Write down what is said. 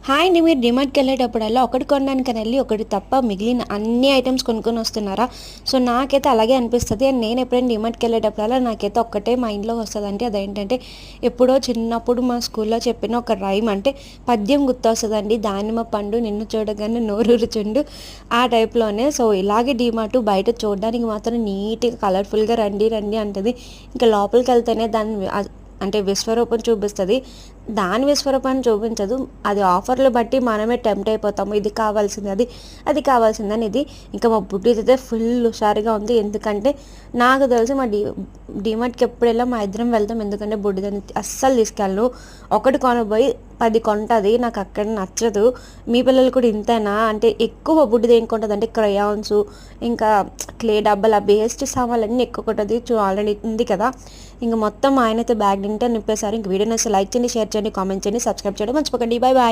Hi అండి. మీరు డిమార్ట్‌కి వెళ్ళేటప్పుడల్లా ఒకటి కొనడానికని వెళ్ళి ఒకటి తప్ప మిగిలిన అన్ని ఐటెమ్స్ కొనుక్కొని వస్తున్నారా? సో, నాకైతే అలాగే అనిపిస్తది. అండ్ నేను ఎప్పుడైనా డిమార్ట్‌కి వెళ్ళేటప్పుడల్లా నాకైతే ఒక్కటే మైండ్‌లో వస్తదండి. అదేంటంటే ఎప్పుడో చిన్నప్పుడు మా స్కూల్‌లో చెప్పిన ఒక రైమ్ అంటే పద్యం గుర్తొస్తదండి. దానిమ్మ పండు నిన్ను చూడగానే నోరూరుచుండు ఆ టైప్‌లోనే. సో, ఇలాగే డీమార్ట్ బయట చూడడానికి మాత్రం నీట్‌గా కలర్‌ఫుల్‌గా రండి రండి అంటది. ఇంకా లోపలికెళ్తేనే దాన్ని అంటే విశ్వరూపం చూపిస్తది. దాని విశ్వరూపాన్ని చూపించదు. అది ఆఫర్‌లు బట్టి మనమే టెంప్ట్ అయిపోతాము. ఇది కావాల్సింది అది కావాల్సిందని ఇది. ఇంకా మా బుడ్డిదైతే ఫుల్ హుషారుగా ఉంది. ఎందుకంటే నాకు తెలిసి మా డీమార్ట్‌కి ఎప్పుడెళ్ళా మా ఇద్దరం వెళ్తాం. ఎందుకంటే బుడ్డిదని అస్సలు తీసుకెళ్ళను. ఒకటి కొనబోయి 10 కొంటది. నాకు అక్కడ నచ్చదు. మీ పిల్లలు కూడా ఇంతేనా? అంటే ఎక్కువ బుడ్డిది ఏం కొంటదంటే క్రయాన్స్, ఇంకా క్లే డబ్బాలు, ఆ వేస్ట్ సామాన్లన్నీ ఎక్కువ కొంటది. ఆల్రెడీ ఉంది కదా! ఇంక మొత్తం మా ఆయనైతే బ్యాగ్ నిండా నింపేశారు. ఇంక వీడియో నచ్చితే లైక్ చేయండి, షేర్ చేయండి, కామెంట్ చేయండి, సబ్స్క్రైబ్ చేయడం మర్చిపోకండి. Bye bye.